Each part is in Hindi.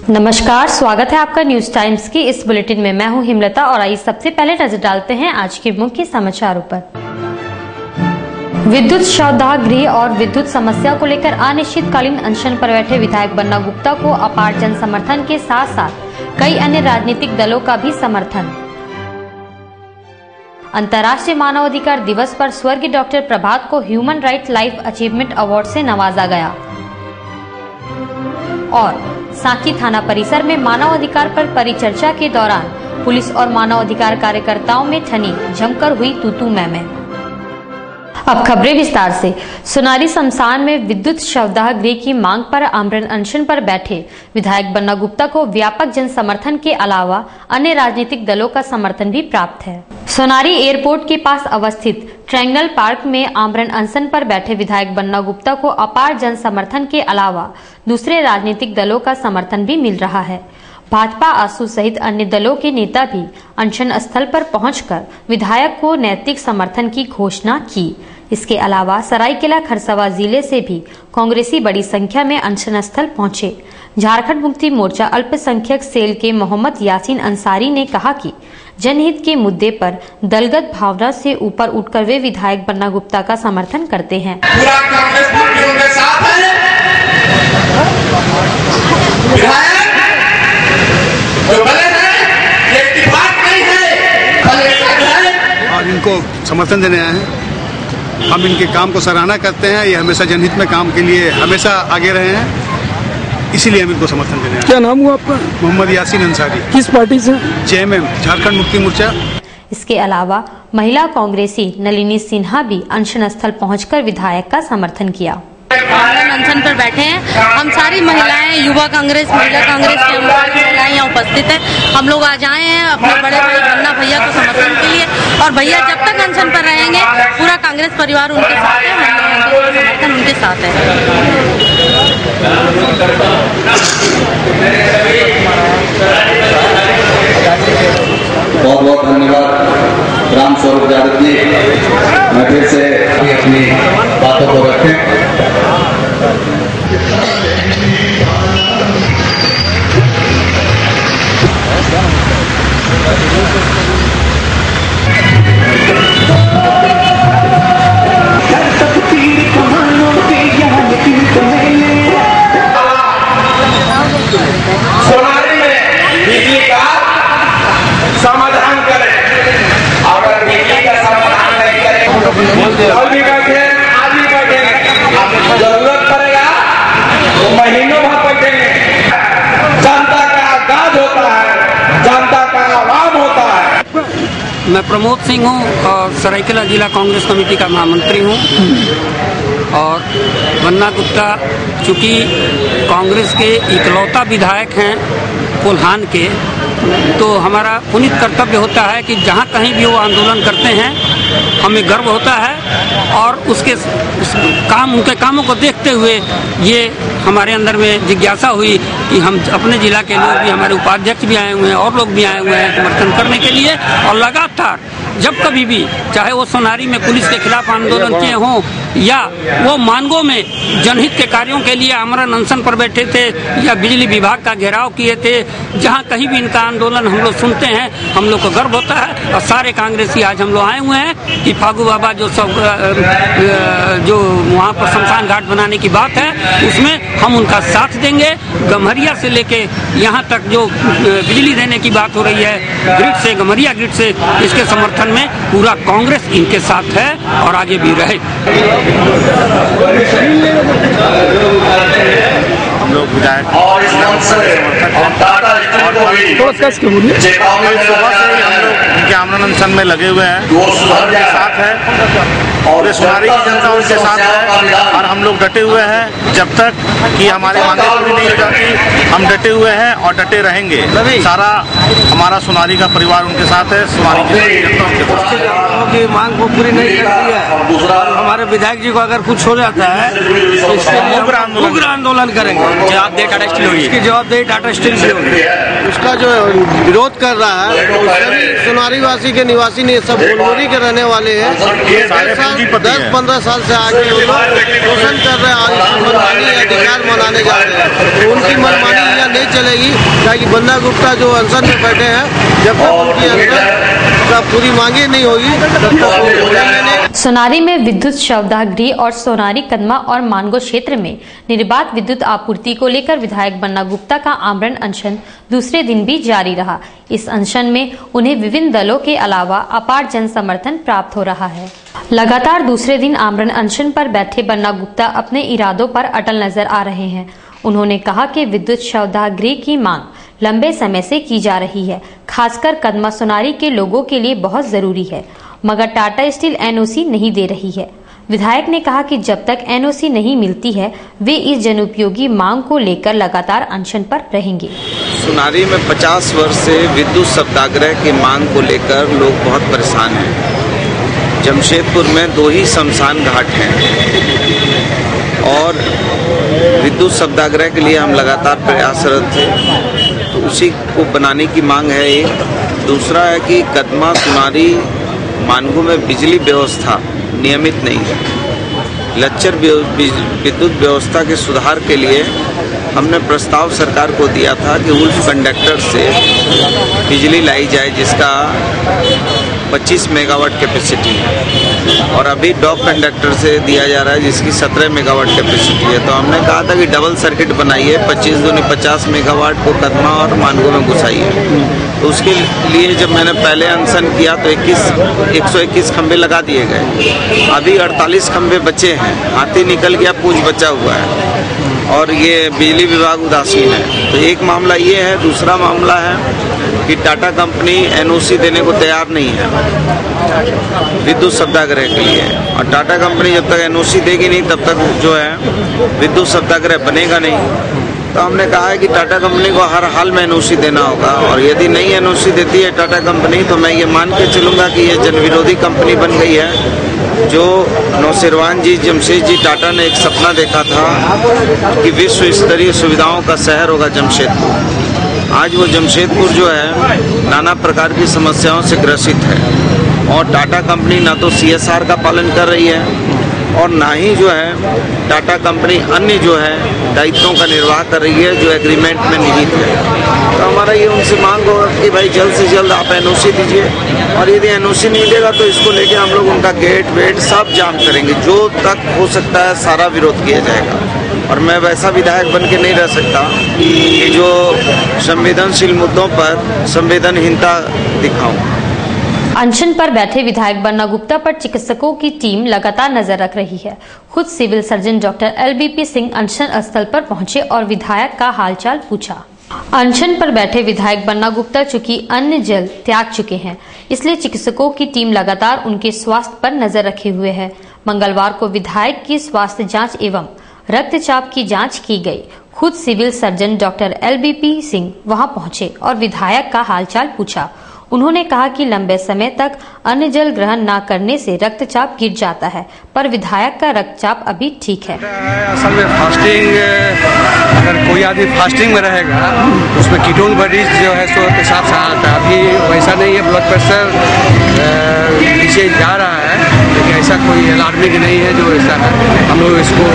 नमस्कार, स्वागत है आपका न्यूज टाइम्स की इस बुलेटिन में। मैं हूं हिमलता और आइए सबसे पहले नजर डालते हैं आज के मुख्य समाचारों पर। विद्युत शवदाह गृह और विद्युत समस्या को लेकर अनिश्चितकालीन अनशन पर बैठे विधायक बन्ना गुप्ता को अपार जन समर्थन के साथ साथ कई अन्य राजनीतिक दलों का भी समर्थन। अंतर्राष्ट्रीय मानवाधिकार दिवस पर स्वर्गीय डॉक्टर प्रभात को human right life achievement award से नवाजा गया। और साकी थाना परिसर में मानवाधिकार पर परिचर्चा के दौरान पुलिस और मानवाधिकार कार्यकर्ताओं में ठनी जमकर हुई तू-तू मैं। अब खबरें विस्तार से। सोनारी शमशान में विद्युत शवदाह गृह की मांग पर आमरण अनशन पर बैठे विधायक बन्ना गुप्ता को व्यापक जन समर्थन के अलावा अन्य राजनीतिक दलों का समर्थन भी प्राप्त है। सोनारी एयरपोर्ट के पास अवस्थित ट्रायंगल पार्क में आमरण अनशन पर बैठे विधायक बन्ना गुप्ता को अपार जन समर्थन के अलावा दूसरे राजनीतिक दलों का समर्थन भी मिल रहा है। भाजपा, आसू सहित अन्य दलों के नेता भी अनशन स्थल पर पहुंचकर विधायक को नैतिक समर्थन की घोषणा की। इसके अलावा सरायकेला खरसावां जिले से भी कांग्रेसी बड़ी संख्या में अनशन स्थल पहुंचे। झारखंड मुक्ति मोर्चा अल्पसंख्यक सेल के मोहम्मद यासीन अंसारी ने कहा कि जनहित के मुद्दे पर दलगत भावना से ऊपर उठकर वे विधायक बन्ना गुप्ता का समर्थन करते हैं। पूरा कांग्रेस पार्टी उनके साथ है। विधायक जो बने हैं, ये इत्तेफाक नहीं है, और इनको समर्थन देने आए हैं। हम इनके काम को सराहना करते हैं। ये हमेशा जनहित में काम के लिए हमेशा आगे रहे हैं, इसीलिए हम इनको समर्थन देने आए हैं। क्या नाम हुआ आपका? मोहम्मद यासीन अंसारी। किस पार्टी से? जेएमएम, झारखंड मुक्ति मोर्चा। इसके अलावा महिला कांग्रेसी नलिनी सिन्हा भी अनशन स्थल पहुंचकर विधायक का समर्थन किया। अनशन पर बैठे हैं हम सारी महिलाएं, युवा कांग्रेस, महिला कांग्रेस की हम सारी महिलाएं यहाँ उपस्थित हैं। हम लोग आज आए हैं अपने बड़े भाई बन्ना भैया को समर्थन के लिए, और भैया जब तक अनशन पर रहेंगे पूरा कांग्रेस परिवार उनके साथ है, हम लोगों का समर्थन उनके साथ है। बहुत बहुत धन्यवाद राम स्वरूप यादव जी। मैं फिर से अपनी बातों को रखें। सोनारी में बिजली का समाधान करें। अगर बिजली का समाधान नहीं करें, कल भी बैठे, आज भी बैठे, जरूरत पड़ेगा तो महीनों भर बैठेंगे। जनता का आगाज होता है, जनता का आवाम होता है। मैं प्रमोद सिंह हूँ और सरायकेला जिला कांग्रेस कमेटी का महामंत्री हूँ। और बन्ना गुप्ता चूँकि कांग्रेस के इकलौता विधायक हैं कोल्हान के, तो हमारा पुनीत कर्तव्य होता है कि जहाँ कहीं भी वो आंदोलन करते हैं हमें गर्व होता है। और उस उनके कामों को देखते हुए ये हमारे अंदर में जिज्ञासा हुई कि हम अपने जिला के लोग भी, हमारे उपाध्यक्ष भी आए हुए हैं और लोग भी आए हुए हैं समर्थन करने के लिए। और लगातार जब कभी भी, चाहे वो सोनारी में पुलिस के खिलाफ आंदोलन किए हों या वो मानगो में जनहित के कार्यों के लिए आमरण अनशन पर बैठे थे या बिजली विभाग का घेराव किए थे, जहाँ कहीं भी इनका आंदोलन हम लोग सुनते हैं हम लोग को गर्व होता है। और सारे कांग्रेसी आज हम लोग आए हुए हैं कि फागू बाबा जो वहाँ पर शमशान घाट बनाने की बात है उसमें हम उनका साथ देंगे। गम्हरिया से लेके यहाँ तक जो बिजली देने की बात हो रही है ग्रिड से, गम्हरिया ग्रिड से, इसके समर्थन में पूरा कांग्रेस इनके साथ है और आगे भी रहे। हम लोग विधायक और इस मंच से इनके आमरण अनशन में लगे हुए हैं, उनके साथ है और सोनारी की जनता उनके साथ है। और हम लोग डटे हुए हैं जब तक कि हमारी मांगें पूरी नहीं हो जाती, हम डटे हुए हैं और डटे रहेंगे। सारा हमारा सोनारी का परिवार उनके साथ है, सोनारी की जनता उनके साथ की मांग को पूरी नहीं करती है। हमारे विधायक जी को अगर कुछ हो जाता है तो इसके लिए उग्र आंदोलन करेंगे। जवाबदेही टाटा स्टील होगी, इसकी जवाबदेही टाटा स्टील की होगी। उसका जो विरोध कर रहा है सभी सोनारी वासी के निवासी ने, सब बोलगोरी के रहने वाले हैं। 10-15 साल से आगे वो लोग शोषण कर रहे हैं और मनमानी अधिकार मनाने जा रहे हैं। तो उनकी मनमानी जगह नहीं चलेगी, ताकि बन्ना गुप्ता जो अनशन में बैठे हैं, जब तक उनकी अनशन का पूरी मांगे नहीं होगी तब तक वो बोलेंगे नहीं। सोनारी में विद्युत शवदाह गृह और सोनारी कदमा और मानगो क्षेत्र में निर्बाध विद्युत आपूर्ति को लेकर विधायक बन्ना गुप्ता का आमरण अनशन दूसरे दिन भी जारी रहा। इस अनशन में उन्हें विभिन्न दलों के अलावा अपार जन समर्थन प्राप्त हो रहा है। लगातार दूसरे दिन आमरण अनशन पर बैठे बन्ना गुप्ता अपने इरादों पर अटल नजर आ रहे हैं। उन्होंने कहा कि विद्युत शवदाह गृह की मांग लंबे समय से की जा रही है, खासकर कदमा सोनारी के लोगों के लिए बहुत जरूरी है, मगर टाटा स्टील एनओसी नहीं दे रही है। विधायक ने कहा कि जब तक एनओसी नहीं मिलती है वे इस जनउपयोगी मांग को लेकर लगातार अनशन पर रहेंगे। सोनारी में 50 वर्ष से विद्युत सत्याग्रह की मांग को लेकर लोग बहुत परेशान हैं। जमशेदपुर में 2 ही शमशान घाट हैं और विद्युत सत्याग्रह के लिए हम लगातार प्रयासरत थे, तो उसी को बनाने की मांग है। एक दूसरा है कि कदमा सोनारी मानगो में बिजली व्यवस्था नियमित नहीं है। लच्चर विद्युत व्यवस्था के सुधार के लिए हमने प्रस्ताव सरकार को दिया था कि उल्फ कंडक्टर से बिजली लाई जाए, जिसका 25 मेगावाट कैपेसिटी है, और अभी डॉग कंडक्टर से दिया जा रहा है जिसकी 17 मेगावाट कैपेसिटी है। तो हमने कहा था कि डबल सर्किट बनाइए, 25 दूनी 50 मेगावाट को कदमा और मानगो में घुसाइए। तो उसके लिए जब मैंने पहले अनशन किया तो 121 खंभे लगा दिए गए। अभी 48 खंभे बचे हैं, हाथी निकल गया, पूंछ बचा हुआ है और ये बिजली विभाग उदासीन है। तो एक मामला ये है। दूसरा मामला है कि टाटा कंपनी एनओसी देने को तैयार नहीं है विद्युत सत्याग्रह के लिए, और टाटा कंपनी जब तक एनओसी देगी नहीं तब तक जो है विद्युत सत्याग्रह बनेगा नहीं। तो हमने कहा है कि टाटा कंपनी को हर हाल में एनओसी देना होगा, और यदि नहीं एनओसी देती है टाटा कंपनी तो मैं ये मान के चलूँगा कि ये जनविरोधी कंपनी बन गई है। जो नौशेरवान जी जमशेद जी टाटा ने एक सपना देखा था कि विश्व स्तरीय सुविधाओं का शहर होगा जमशेदपुर। आज वो जमशेदपुर जो है नाना प्रकार की समस्याओं से ग्रसित है, और टाटा कंपनी ना तो CSR का पालन कर रही है और ना ही जो है टाटा कंपनी अन्य जो है दायित्वों का निर्वाह कर रही है जो एग्रीमेंट में निहित है। तो हमारा ये उनसे मांग होगा कि भाई जल्द से जल्द आप एनओसी दीजिए, और यदि एनओसी नहीं देगा तो इसको लेके हम लोग उनका गेट वेट सब जाम करेंगे। जो तक हो सकता है सारा विरोध किया जाएगा, और मैं वैसा विधायक बन के नहीं रह सकता कि जो संवेदनशील मुद्दों पर संवेदनहीनता दिखाऊं। अनशन पर बैठे विधायक बन्ना गुप्ता पर चिकित्सकों की टीम लगातार नजर रख रही है। खुद civil surgeon doctor LBP Singh अनशन स्थल पर पहुंचे और विधायक का हालचाल पूछा। अनशन पर बैठे विधायक बन्ना गुप्ता चूंकि अन्य जल त्याग चुके हैं, इसलिए चिकित्सकों की टीम लगातार उनके स्वास्थ्य पर नजर रखे हुए है। मंगलवार को विधायक की स्वास्थ्य जाँच एवं रक्तचाप की जाँच की गयी। खुद civil surgeon doctor LBP Singh वहां पहुंचे और विधायक का हालचाल पूछा। उन्होंने कहा कि लंबे समय तक अन्न जल ग्रहण न करने से रक्तचाप गिर जाता है, पर विधायक का रक्तचाप अभी ठीक है। असल में फास्टिंग, अगर कोई आदमी फास्टिंग में रहेगा उसमें कीटोन बॉडीज जो है सो पेशाब से आता है। अभी वैसा नहीं है, ब्लड प्रेशर नीचे जा रहा है, लेकिन ऐसा कोई अलार्मिंग नहीं है जो ऐसा है। हम लोग इसको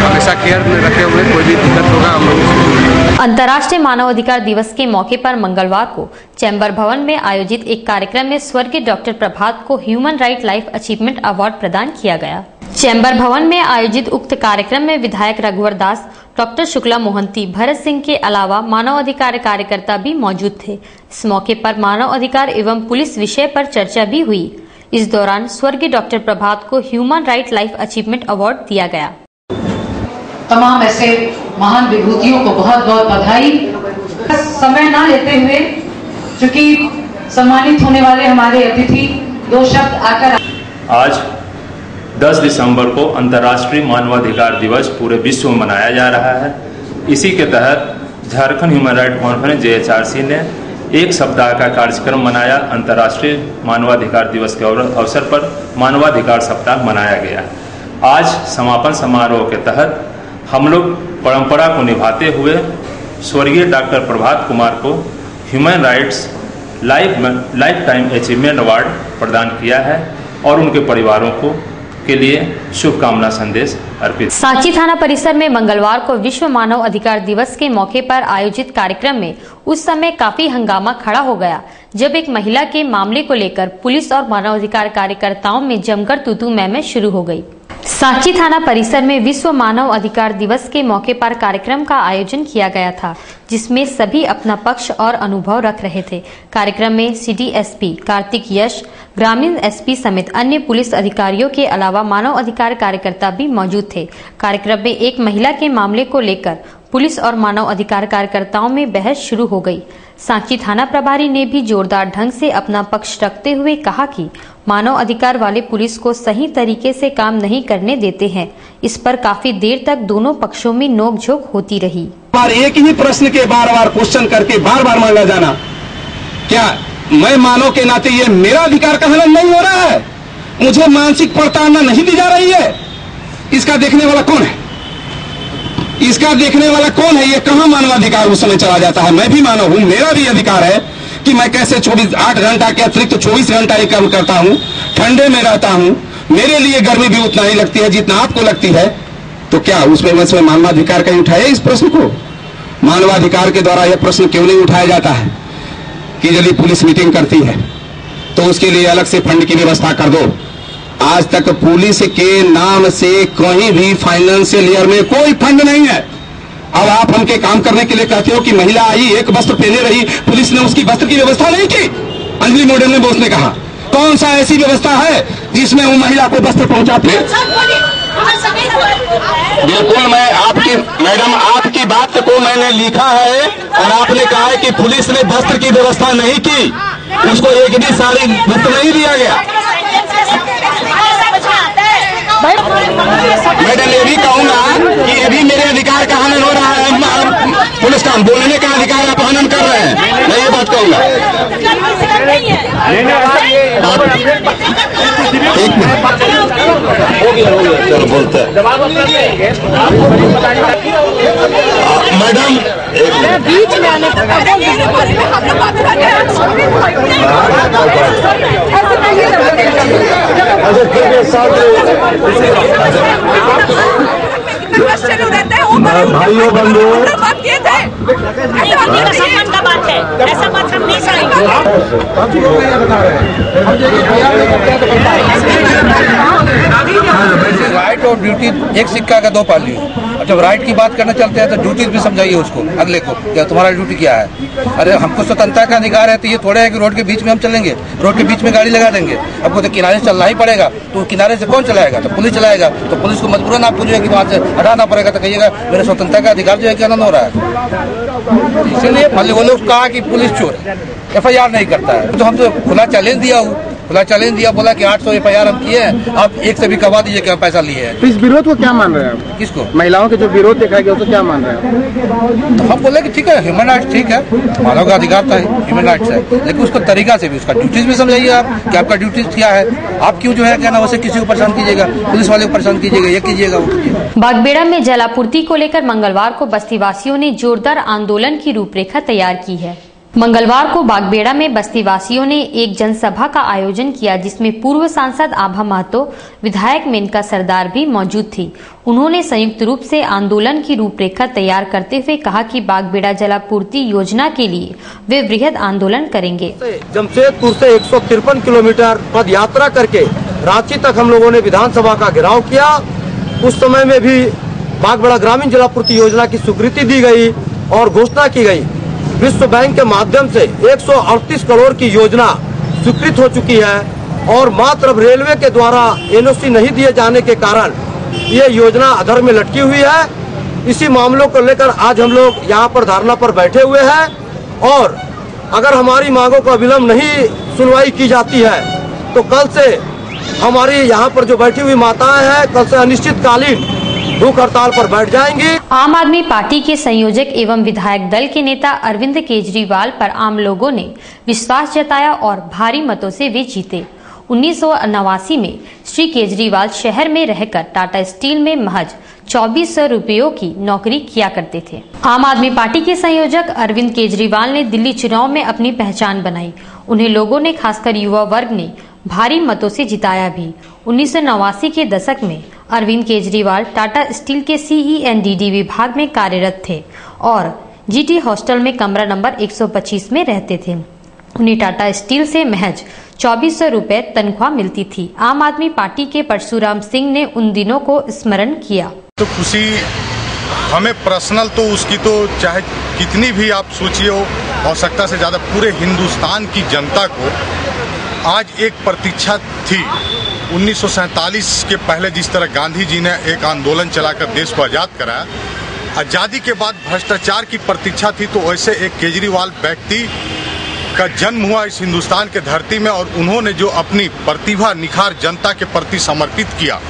हमेशा केयर में रखे हुए, कोई भी दिक्कत होगा हम लोग। अंतर्राष्ट्रीय मानवाधिकार दिवस के मौके पर मंगलवार को चैम्बर भवन में आयोजित एक कार्यक्रम में स्वर्गीय डॉक्टर प्रभात को human right life achievement award प्रदान किया गया। चैम्बर भवन में आयोजित उक्त कार्यक्रम में विधायक रघुवर दास, डॉक्टर शुक्ला मोहंती, भरत सिंह के अलावा मानवाधिकार कार्यकर्ता भी मौजूद थे। इस मौके पर मानव अधिकार एवं पुलिस विषय पर चर्चा भी हुई। इस दौरान स्वर्गीय डॉक्टर प्रभात को human right life achievement award दिया गया। तमाम ऐसे महान विभूतियों को बहुत बहुत बधाई। समय ना लेते हुए, चूंकि सम्मानित होने वाले हमारे अतिथि 2 शब्द आकर। आज 10 दिसंबर को अंतर्राष्ट्रीय मानवाधिकार दिवस पूरे विश्व में मनाया जा रहा है। इसी के तहत Jharkhand human right conference JHRC ने एक सप्ताह का कार्यक्रम मनाया। अंतर्राष्ट्रीय मानवाधिकार दिवस के अवसर पर मानवाधिकार सप्ताह मनाया गया। आज समापन समारोह के तहत हम लोग परंपरा को निभाते हुए स्वर्गीय डॉक्टर प्रभात कुमार को human rights life time achievement award प्रदान किया है, और उनके परिवारों को के लिए शुभकामना संदेश अर्पित। सांची थाना परिसर में मंगलवार को विश्व मानव अधिकार दिवस के मौके पर आयोजित कार्यक्रम में उस समय काफी हंगामा खड़ा हो गया जब एक महिला के मामले को लेकर पुलिस और मानवाधिकार कार्यकर्ताओं में जमकर तू-तू मैं शुरू हो गई। सांची थाना परिसर में विश्व मानव अधिकार दिवस के मौके पर कार्यक्रम का आयोजन किया गया था जिसमें सभी अपना पक्ष और अनुभव रख रहे थे। कार्यक्रम में सिटी एसपी कार्तिक यश, ग्रामीण एसपी समेत अन्य पुलिस अधिकारियों के अलावा मानव अधिकार कार्यकर्ता भी मौजूद थे। कार्यक्रम में एक महिला के मामले को लेकर पुलिस और मानव अधिकार कार्यकर्ताओं में बहस शुरू हो गई। सांची थाना प्रभारी ने भी जोरदार ढंग से अपना पक्ष रखते हुए कहा कि मानव अधिकार वाले पुलिस को सही तरीके से काम नहीं करने देते हैं। इस पर काफी देर तक दोनों पक्षों में नोकझोंक होती रही। एक ही प्रश्न के बार बार क्वेश्चन करके बार बार मांगा जाना, क्या मैं मानव के नाते ये मेरा अधिकार का हनन नहीं हो रहा है? मुझे मानसिक प्रताड़ना नहीं दी जा रही है? इसका देखने वाला कौन है? इसका देखने वाला कौन है? ये कहां मानवाधिकार उस समय चला जाता है? मैं भी मानव हूं, मेरा भी अधिकार है कि मैं कैसे 8 घंटा के अतिरिक्त 24 घंटा ही काम करता हूं, ठंडे में रहता हूं, मेरे लिए गर्मी भी उतना ही लगती है जितना आपको लगती है। तो क्या उसमें मानवाधिकार कहीं उठाया इस प्रश्न को? मानवाधिकार के द्वारा यह प्रश्न क्यों नहीं उठाया जाता है कि यदि पुलिस मीटिंग करती है तो उसके लिए अलग से फंड की व्यवस्था कर दो। आज तक पुलिस के नाम से कहीं भी फाइनेंशियल ईयर में कोई फंड नहीं है। अब आप हमके काम करने के लिए कहते हो कि महिला आई, एक वस्त्र पहने रही, पुलिस ने उसकी वस्त्र की व्यवस्था नहीं की। अंजलि मॉडल ने बोस ने कहा, कौन सा ऐसी व्यवस्था है जिसमें वो महिला को वस्त्र पहुंचाते? बिल्कुल, मैं आपकी मैडम आपकी बात को मैंने लिखा है और आपने कहा है कि पुलिस ने वस्त्र की व्यवस्था नहीं की, उसको एक भी साड़ी वस्त्र नहीं दिया गया। मैडम ये भी कहूंगा कि अभी मेरे अधिकार का हनन हो रहा है। पुलिस का बोलने का अधिकार आप हनन कर रहे हैं, मैं ये बात कहूंगा। एक मिनट हो गया चलो बोलते हैं मैडम, बीच में आने भाइयों बंधुओं ऐसा बात हम नहीं सहेंगे। राइट और ड्यूटी एक सिक्का का दो पहलू। और जब राइट की बात करना चलते हैं तो ड्यूटीज भी समझाइए उसको, अगले को, क्या तुम्हारा ड्यूटी क्या है। अरे हमको स्वतंत्रता का अधिकार है, तो ये थोड़ा है कि रोड के बीच में हम चलेंगे, रोड के बीच में गाड़ी लगा देंगे। आपको तो किनारे से चलना ही पड़ेगा, तो किनारे से कौन चलाएगा? तो पुलिस चलाएगा। तो पुलिस को मजबूरन आपको जो है कि वहाँ से हटाना पड़ेगा। तो कहिएगा मेरे स्वतंत्रता का अधिकार जो है कि हनन हो रहा है। इसीलिए वो लोग कहा कि पुलिस चोर है, FIR नहीं करता है। तो हम तो खुला चैलेंज दिया हूँ, बोला कि 800 FIR हम किए हैं, आप एक से भी करवा दीजिए कि हम पैसा लिए हैं। तो इस विरोध को क्या मान रहे हैं? किसको? महिलाओं के जो विरोध दिखाया गया उसको क्या मान रहे हैं? तो हम बोले कि ठीक है, ह्यूमन राइट्स ठीक है, मानव का अधिकार था, ह्यूमन राइट्स है, लेकिन उसका तरीका से भी, उसका ड्यूटीज भी समझाइए आप कि आपका ड्यूटीज क्या है। आप क्यों जो है क्या ना वैसे किसी को परेशान कीजिएगा, पुलिस वाले को परेशान कीजिएगा, ये कीजिएगा वो कीजिएगा। बागबेड़ा में जलापूर्ति को लेकर मंगलवार को बस्ती वासियों ने जोरदार आंदोलन की रूपरेखा तैयार की है। मंगलवार को बागबेड़ा में बस्ती वासियों ने एक जनसभा का आयोजन किया जिसमें पूर्व सांसद आभा महतो, विधायक मेनका सरदार भी मौजूद थी। उन्होंने संयुक्त रूप से आंदोलन की रूपरेखा तैयार करते हुए कहा कि बागबेड़ा जलापूर्ति योजना के लिए वे वृहद आंदोलन करेंगे। जमशेदपुर से 153 किलोमीटर पद यात्रा करके रांची तक हम लोगों ने विधानसभा का घेराव किया। उस समय में भी बागबेड़ा ग्रामीण जलापूर्ति योजना की स्वीकृति दी गई और घोषणा की गई। विश्व बैंक के माध्यम से 138 करोड़ की योजना स्वीकृत हो चुकी है और मात्र अब रेलवे के द्वारा NOC नहीं दिए जाने के कारण ये योजना अधर में लटकी हुई है। इसी मामलों को लेकर आज हम लोग यहाँ पर धरना पर बैठे हुए हैं और अगर हमारी मांगों को अविलंब नहीं सुनवाई की जाती है तो कल से हमारी यहाँ पर जो बैठी हुई माताएं हैं कल से अनिश्चितकालीन भूख हड़ताल पर बैठ जाएंगी। आम आदमी पार्टी के संयोजक एवं विधायक दल के नेता अरविंद केजरीवाल पर आम लोगों ने विश्वास जताया और भारी मतों से वे जीते। 1989 में श्री केजरीवाल शहर में रहकर टाटा स्टील में महज 2400 रुपयों की नौकरी किया करते थे। आम आदमी पार्टी के संयोजक अरविंद केजरीवाल ने दिल्ली चुनाव में अपनी पहचान बनाई। उन्हें लोगों ने, खासकर युवा वर्ग ने भारी मतों से जिताया भी। 1989 के दशक में अरविंद केजरीवाल टाटा स्टील के CENDD विभाग में कार्यरत थे और GT हॉस्टल में कमरा नंबर 125 में रहते थे। उन्हें टाटा स्टील से महज 2400 रुपए तनख्वाह मिलती थी। आम आदमी पार्टी के परशुराम सिंह ने उन दिनों को स्मरण किया। तो खुशी हमें पर्सनल तो उसकी तो चाहे कितनी भी आप सोचिए हो, आवश्यकता से ज़्यादा पूरे हिंदुस्तान की जनता को आज एक प्रतीक्षा थी। 1947 के पहले जिस तरह गांधी जी ने एक आंदोलन चलाकर देश को आज़ाद कराया, आज़ादी के बाद भ्रष्टाचार की प्रतीक्षा थी, तो वैसे एक केजरीवाल व्यक्ति का जन्म हुआ इस हिंदुस्तान के धरती में और उन्होंने जो अपनी प्रतिभा निखार जनता के प्रति समर्पित किया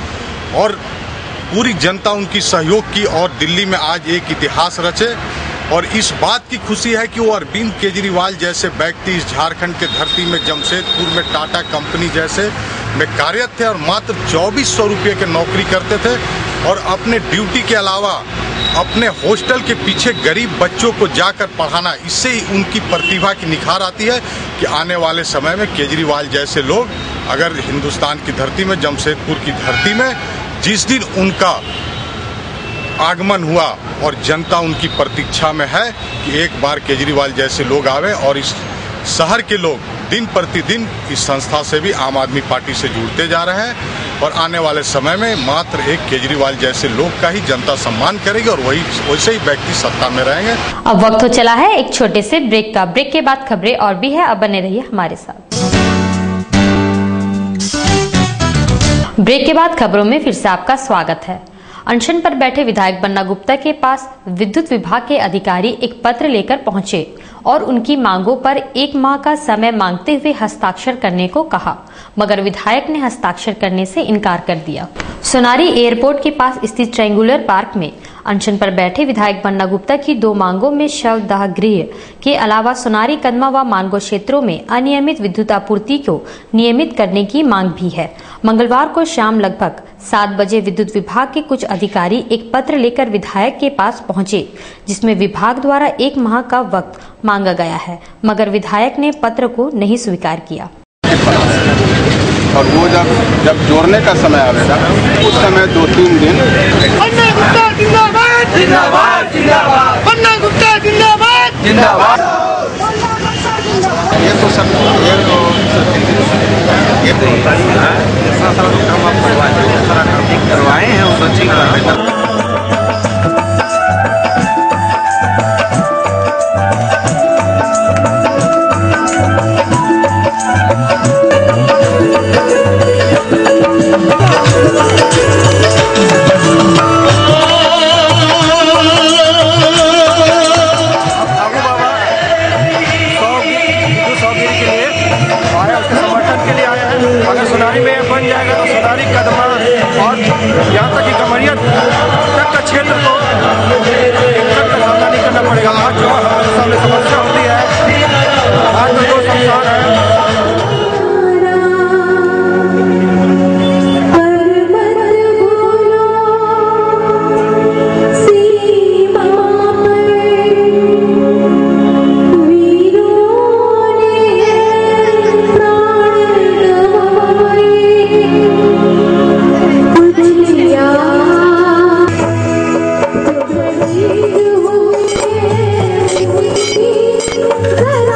और पूरी जनता उनकी सहयोग की और दिल्ली में आज एक इतिहास रचे। और इस बात की खुशी है कि वो अरविंद केजरीवाल जैसे व्यक्ति इस झारखंड के धरती में जमशेदपुर में टाटा कंपनी जैसे में कार्यरत थे और मात्र 2400 रुपये की नौकरी करते थे और अपने ड्यूटी के अलावा अपने हॉस्टल के पीछे गरीब बच्चों को जाकर पढ़ाना, इससे ही उनकी प्रतिभा की निखार आती है कि आने वाले समय में केजरीवाल जैसे लोग अगर हिंदुस्तान की धरती में जमशेदपुर की धरती में जिस दिन उनका आगमन हुआ और जनता उनकी प्रतीक्षा में है कि एक बार केजरीवाल जैसे लोग आवे और इस शहर के लोग दिन प्रतिदिन इस संस्था से भी आम आदमी पार्टी से जुड़ते जा रहे हैं और आने वाले समय में मात्र एक केजरीवाल जैसे लोग का ही जनता सम्मान करेगी और वही वैसे ही व्यक्ति सत्ता में रहेंगे। अब वक्त हो चला है एक छोटे से ब्रेक का। ब्रेक के बाद खबरें और भी है, अब बने रहिए हमारे साथ। ब्रेक के बाद खबरों में फिर से आपका स्वागत है। अनशन पर बैठे विधायक बन्ना गुप्ता के पास विद्युत विभाग के अधिकारी एक पत्र लेकर पहुंचे और उनकी मांगों पर 1 माह का समय मांगते हुए हस्ताक्षर करने को कहा, मगर विधायक ने हस्ताक्षर करने से इनकार कर दिया। सोनारी एयरपोर्ट के पास स्थित ट्रायंगुलर पार्क में अनशन पर बैठे विधायक बन्ना गुप्ता की 2 मांगों में शवदाह गृह के अलावा सोनारी, कदमा व मानगो क्षेत्रों में अनियमित विद्युत आपूर्ति को नियमित करने की मांग भी है। मंगलवार को शाम लगभग 7 बजे विद्युत विभाग के कुछ अधिकारी एक पत्र लेकर विधायक के पास पहुंचे, जिसमें विभाग द्वारा 1 माह का वक्त मांगा गया है, मगर विधायक ने पत्र को नहीं स्वीकार किया। और वो जब जोड़ने का समय आएगा उस समय 2-3 दिन बन्ना गुप्ता जिंदाबाद जिंदाबाद जिंदाबाद, बन्ना गुप्ता जिंदाबाद जिंदाबाद। ये तो सब ये करवाए हैं उस बच्चे का। सोनारी में बन जाएगा तो सोनारी, कदमा और यहाँ तक कि कमरिया तक का क्षेत्र को दिक्कत का सामना नहीं करना पड़ेगा। आज जो हमारे सामने समस्या होती है, आज जो संसार है,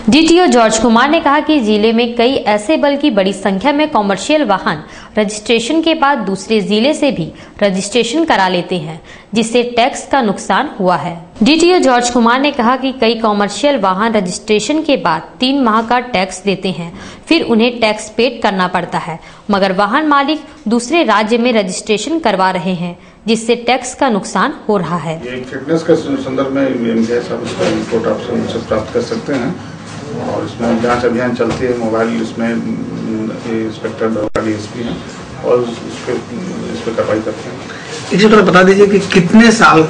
डीटीओ जॉर्ज कुमार ने कहा कि जिले में कई ऐसे बल्कि बड़ी संख्या में कॉमर्शियल वाहन रजिस्ट्रेशन के बाद दूसरे जिले से भी रजिस्ट्रेशन करा लेते हैं, जिससे टैक्स का नुकसान हुआ है। डीटीओ जॉर्ज कुमार ने कहा कि कई कॉमर्शियल वाहन रजिस्ट्रेशन के बाद 3 माह का टैक्स देते हैं, फिर उन्हें टैक्स पेड करना पड़ता है, मगर वाहन मालिक दूसरे राज्य में रजिस्ट्रेशन करवा रहे हैं, जिससे टैक्स का नुकसान हो रहा है। फिटनेस के संदर्भ में रिपोर्ट आप उनसे प्राप्त कर सकते हैं और इसमें जांच अभियान चलती है। मोबाइल इसमें इंस्पेक्टर DSP हैं और उस पर कार्रवाई करते हैं। इसे थोड़ा बता दीजिए कि कितने साल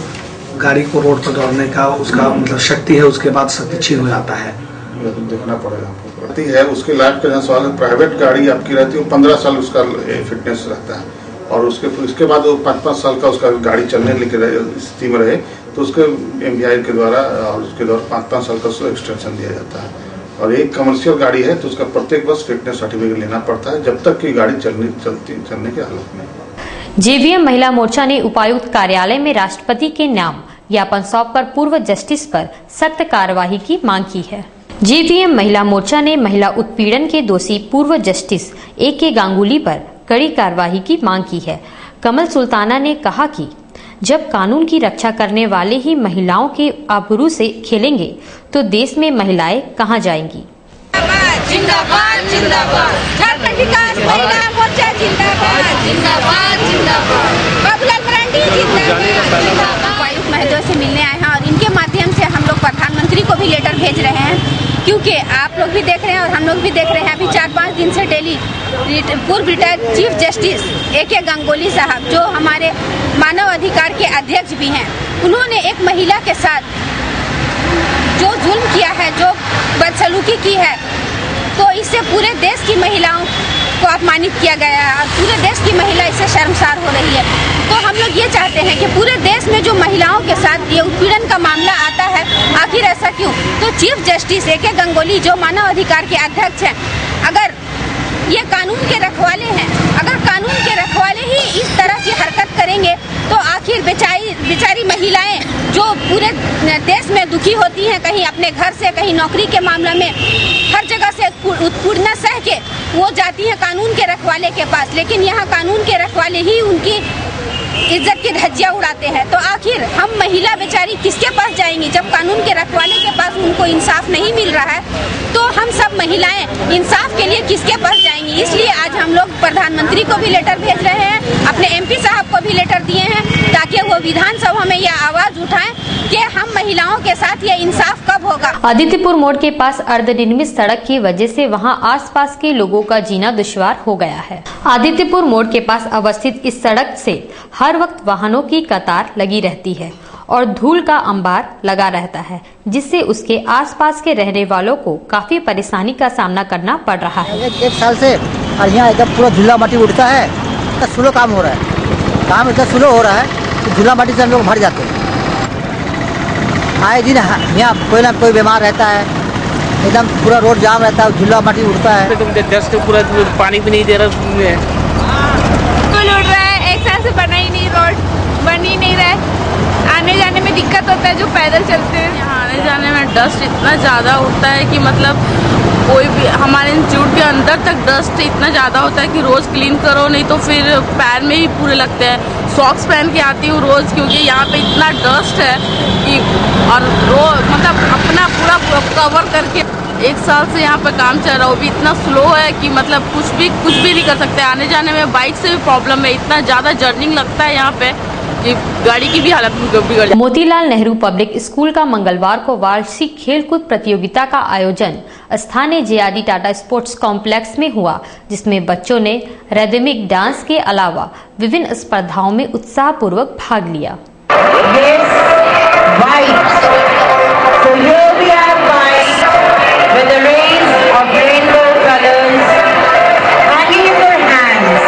गाड़ी को रोड पर दौड़ने का उसका मतलब शक्ति है, उसके बाद शक्ति छीन हो जाता है? देखना पड़ेगा आपको है उसके लाइफ का सवाल है। प्राइवेट गाड़ी आपकी रहती है 15 साल उसका फिटनेस रहता है और उसके बाद वो 5-5 साल का उसका गाड़ी चलने स्थिति में रहे तो उसके MVI के द्वारा और उसके द्वारा 5-5 साल का उसको एक्सटेंशन दिया जाता है और एक कमर्शियल गाड़ी है तो उसका प्रत्येक वर्ष फिटनेस सर्टिफिकेट लेना पड़ता है जब तक कि गाड़ी चलने की हालत में। जेवीएम महिला मोर्चा ने उपायुक्त कार्यालय में राष्ट्रपति के नाम ज्ञापन सौंपकर पूर्व जस्टिस पर सख्त कार्यवाही की मांग की है। जेवीएम महिला मोर्चा ने महिला उत्पीड़न के दोषी पूर्व जस्टिस A.K. गांगुली पर कड़ी कार्यवाही की मांग की है। कमल सुल्ताना ने कहा कि जब कानून की रक्षा करने वाले ही महिलाओं के आबरू से खेलेंगे तो देश में महिलाएं कहां जाएंगी। जिंदाबाद जिंदाबाद झारखंड विकास महिला मोर्चा जिंदाबाद जिंदाबाद जिंदाबाद बाबूलाल मरांडी जिंदाबाद। उपायुक्त महोदय से मिलने आए हैं और इनके माध्यम से हम लोग प्रधानमंत्री को भी लेटर भेज रहे हैं, क्योंकि आप लोग भी देख रहे हैं और हम लोग भी देख रहे हैं। अभी 4-5 दिन से डेली पूर्व retired chief justice A.K. Ganguly साहब, जो हमारे मानव अधिकार के अध्यक्ष भी हैं, उन्होंने एक महिला के साथ जो जुल्म किया है, जो बदसलूकी की है, तो इससे पूरे देश की महिलाओं को अपमानित किया गया है और पूरे देश की महिला इससे शर्मसार हो रही है। तो हम लोग ये चाहते हैं कि पूरे देश में जो महिलाओं के साथ ये उत्पीड़न का मामला आता है, आखिर ऐसा क्यों? तो चीफ जस्टिस A.K. गांगुली जो मानव अधिकार के अध्यक्ष हैं, अगर ये कानून के रखवाले हैं, अगर कानून के रखवाले ही इस तरह की हरकत करेंगे तो आखिर बेचारी महिलाएं जो पूरे देश में दुखी होती हैं, कहीं अपने घर से, कहीं नौकरी के मामला में, हर जगह से उत्पीड़न सह के वो जाती हैं कानून के रखवाले के पास, लेकिन यहाँ कानून के रखवाले ही उनकी इज्जत की धज्जियां उड़ाते हैं। तो आखिर हम महिला बेचारी किसके पास जाएंगी जब कानून के रखवाले के पास उनको इंसाफ नहीं मिल रहा है? तो हम सब महिलाएं इंसाफ के लिए किसके पास जाएंगी? इसलिए आज हम लोग प्रधानमंत्री को भी लेटर भेज रहे हैं, अपने MP साहब को भी लेटर दिए हैं, ताकि वो विधानसभा में यह आवाज उठाएं कि हम महिलाओं के साथ ये इंसाफ कब होगा। आदित्यपुर मोड़ के पास अर्धनिर्मित सड़क की वजह से वहां आसपास के लोगों का जीना दुश्वार हो गया है। आदित्यपुर मोड़ के पास अवस्थित इस सड़क से हर वक्त वाहनों की कतार लगी रहती है और धूल का अंबार लगा रहता है, जिससे उसके आसपास के रहने वालों को काफी परेशानी का सामना करना पड़ रहा है। एक साल से और यहाँ एकदम पूरा धुला माटी उड़ता है, इतना स्लो काम हो रहा है, काम इतना स्लो हो रहा है कि धुला माटी से हम लोग भर जाते हैं। आए दिन यहाँ कोई ना कोई बीमार रहता है, एकदम पूरा रोड जाम रहता है, धुला माटी उड़ता है। डस्ट पूरा पानी भी नहीं दे रहा, उड़ रहा है। 1 साल से बना ही नहीं, रोड बन ही नहीं रहा है, आने जाने में दिक्कत होता है जो पैदल चलते हैं। यहाँ आने जाने में डस्ट इतना ज़्यादा उड़ता है कि मतलब कोई भी हमारे इंस्टीट्यूट के अंदर तक डस्ट इतना ज़्यादा होता है कि रोज़ क्लीन करो, नहीं तो फिर पैर में ही पूरे लगते हैं। सॉक्स पहन के आती हूँ रोज़, क्योंकि यहाँ पे इतना डस्ट है कि और रोज मतलब अपना पूरा कवर करके 1 साल से यहाँ पे काम चल रहा है, वो भी इतना स्लो है कि मतलब कुछ भी नहीं कर सकते। आने जाने में बाइक से भी प्रॉब्लम है, इतना ज़्यादा जर्निंग लगता है यहाँ पे कि गाड़ी की भी हालत बिगड़। मोतीलाल नेहरू पब्लिक स्कूल का मंगलवार को वार्षिक खेलकूद प्रतियोगिता का आयोजन स्थानीय JRD टाटा स्पोर्ट्स कॉम्प्लेक्स में हुआ, जिसमें बच्चों ने रिदमिक डांस के अलावा विभिन्न स्पर्धाओं में उत्साहपूर्वक भाग लिया। With the rays of rainbow colors hanging in their hands.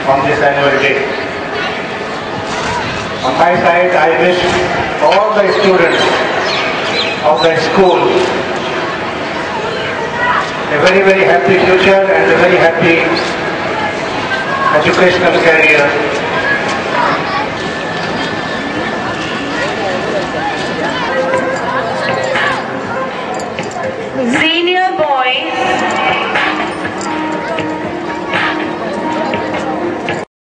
On this annual day. On my side, I wish all the students of the school a very, very happy future and a very happy educational career